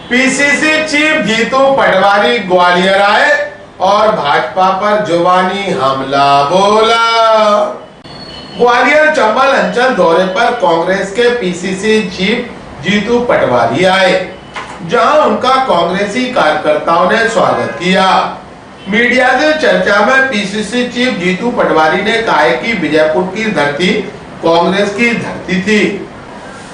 PCC chief Jitu Patwari Gwalior आए और भाजपा पर जुबानी हमला बोला। ग्वालियर चंबल अंचल दौरे पर कांग्रेस के पीसीसी चीफ जीतू पटवारी आए, जहां उनका कांग्रेसी कार्यकर्ताओं ने स्वागत किया। मीडिया से चर्चा में पीसीसी चीफ जीतू पटवारी ने कहा कि विजयपुर की धरती कांग्रेस की धरती थी।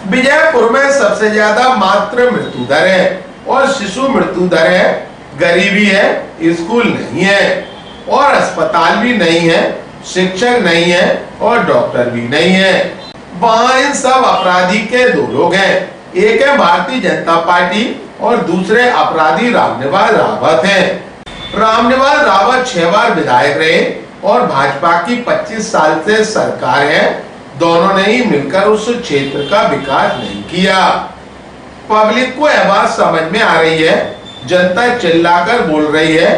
विजयपुर में सबसे ज्यादा मातृ मृत्यु दर है और शिशु मृत्यु दर है, गरीबी है, स्कूल नहीं है और अस्पताल भी नहीं है, शिक्षक नहीं है और डॉक्टर भी नहीं है। वहाँ इन सब अपराधी के दो लोग हैं, एक है भारतीय जनता पार्टी और दूसरे अपराधी रामनिवास रावत हैं। रामनिवास रावत 6 बार विधायक रहे और भाजपा की 25 साल से सरकार है। दोनों ने ही मिलकर उस क्षेत्र का विकास नहीं किया। पब्लिक को यह बात समझ में आ रही है, जनता चिल्लाकर बोल रही है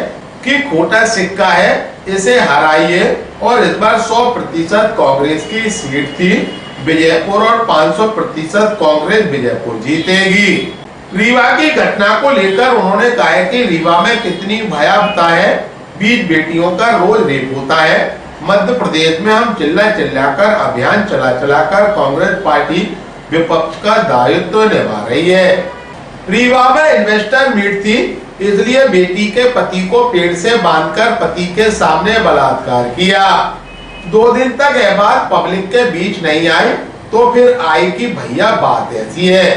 कि खोटा सिक्का है, इसे हराइए। और इस बार 100% कांग्रेस की सीट थी विजयपुर और 500% कांग्रेस विजयपुर जीतेगी। रीवा की घटना को लेकर उन्होंने कहा कि रीवा में कितनी भयावहता है, 20 बेटियों का रोज रेप होता है। मध्य प्रदेश में हम चिल्लाकर अभियान चलाकर कांग्रेस पार्टी विपक्ष का दायित्व निभा रही है। रीवा में इन्वेस्टर मीट थी, इसलिए बेटी के पति को पेड़ से बांधकर पति के सामने बलात्कार किया। 2 दिन तक यह बात पब्लिक के बीच नहीं आई तो फिर आई कि भैया बात ऐसी है।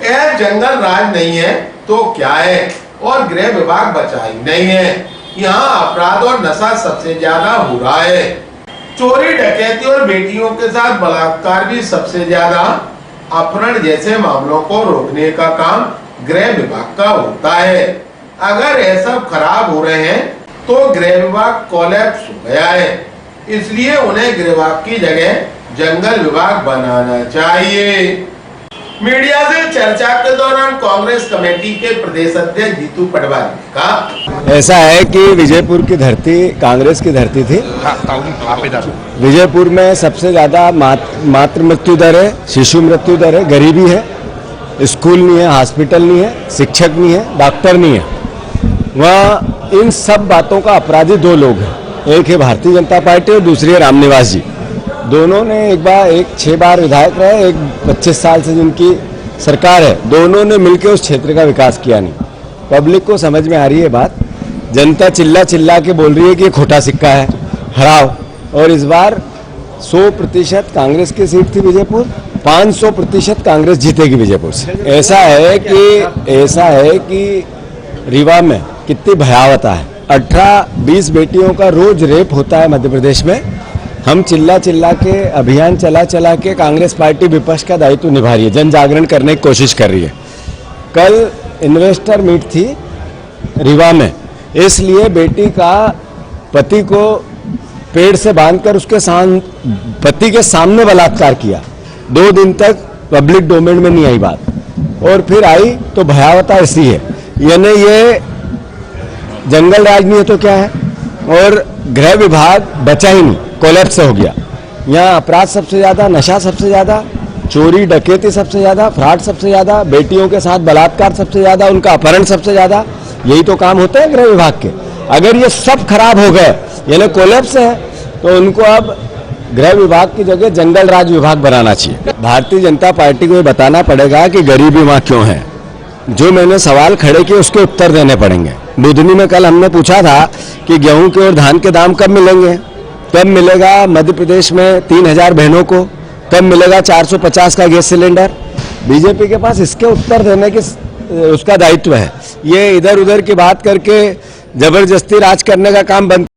यह जंगल राज नहीं है तो क्या है, और गृह विभाग बचा ही नहीं है। यहाँ अपराध और नशा सबसे ज्यादा हो रहा है। चोरी डकैती और बेटियों के साथ बलात्कार भी सबसे ज्यादा। अपहरण जैसे मामलों को रोकने का काम गृह विभाग का होता है। अगर ये सब खराब हो रहे हैं तो गृह विभाग कोलैप्स हो गया है, इसलिए उन्हें गृह विभाग की जगह जंगल विभाग बनाना चाहिए। मीडिया से चर्चा के दौरान कांग्रेस कमेटी के प्रदेश अध्यक्ष जीतू पटवारी ने कहा, ऐसा है कि विजयपुर की धरती कांग्रेस की धरती थी। विजयपुर में सबसे ज्यादा मातृ मृत्यु दर है, शिशु मृत्यु दर है, गरीबी है, स्कूल नहीं है, हॉस्पिटल नहीं है, शिक्षक नहीं है, डॉक्टर नहीं है। वहाँ इन सब बातों का अपराधी 2 लोग हैं, एक है भारतीय जनता पार्टी और दूसरी है रामनिवास जी। दोनों ने एक 6 बार विधायक रहे, एक 25 साल से जिनकी सरकार है। दोनों ने मिलकर उस क्षेत्र का विकास किया नहीं। पब्लिक को समझ में आ रही है बात, जनता चिल्ला के बोल रही है कि ये खोटा सिक्का है, हराओ। और इस बार 100% कांग्रेस की सीट थी विजयपुर, 500% कांग्रेस जीतेगी विजयपुर से। ऐसा है कि रीवा में कितनी भयावहता है। 18-20 बेटियों का रोज रेप होता है मध्य प्रदेश में। हम चिल्ला के अभियान चला के कांग्रेस पार्टी विपक्ष का दायित्व निभा रही है, जन जागरण करने की कोशिश कर रही है। कल इन्वेस्टर मीट थी रीवा में, इसलिए बेटी का पति को पेड़ से बांधकर उसके पति के सामने बलात्कार किया। 2 दिन तक पब्लिक डोमेन में नहीं आई बात, और फिर आई तो भयावहता ऐसी है। यानी ये जंगल राज नहीं है तो क्या है, और गृह विभाग बचा ही नहीं, कोलैप्स हो गया। यहाँ अपराध सबसे ज्यादा, नशा सबसे ज्यादा, चोरी डकैती सबसे ज्यादा, फ्रॉड सबसे ज्यादा, बेटियों के साथ बलात्कार सबसे ज्यादा, उनका अपहरण सबसे ज्यादा। यही तो काम होते हैं गृह विभाग के। अगर ये सब खराब हो गए, यानी कोलैप्स है, तो उनको अब गृह विभाग की जगह जंगल राज विभाग बनाना चाहिए। भारतीय जनता पार्टी को ये बताना पड़ेगा कि गरीबी वहाँ क्यों है। जो मैंने सवाल खड़े किए उसके उत्तर देने पड़ेंगे। बुधनी में कल हमने पूछा था कि गेहूं के और धान के दाम कब मिलेंगे, कब मिलेगा मध्य प्रदेश में 3000 बहनों को, कब मिलेगा 450 का गैस सिलेंडर। बीजेपी के पास इसके उत्तर देने की उसका दायित्व है। ये इधर उधर की बात करके जबरदस्ती राज करने का काम बंद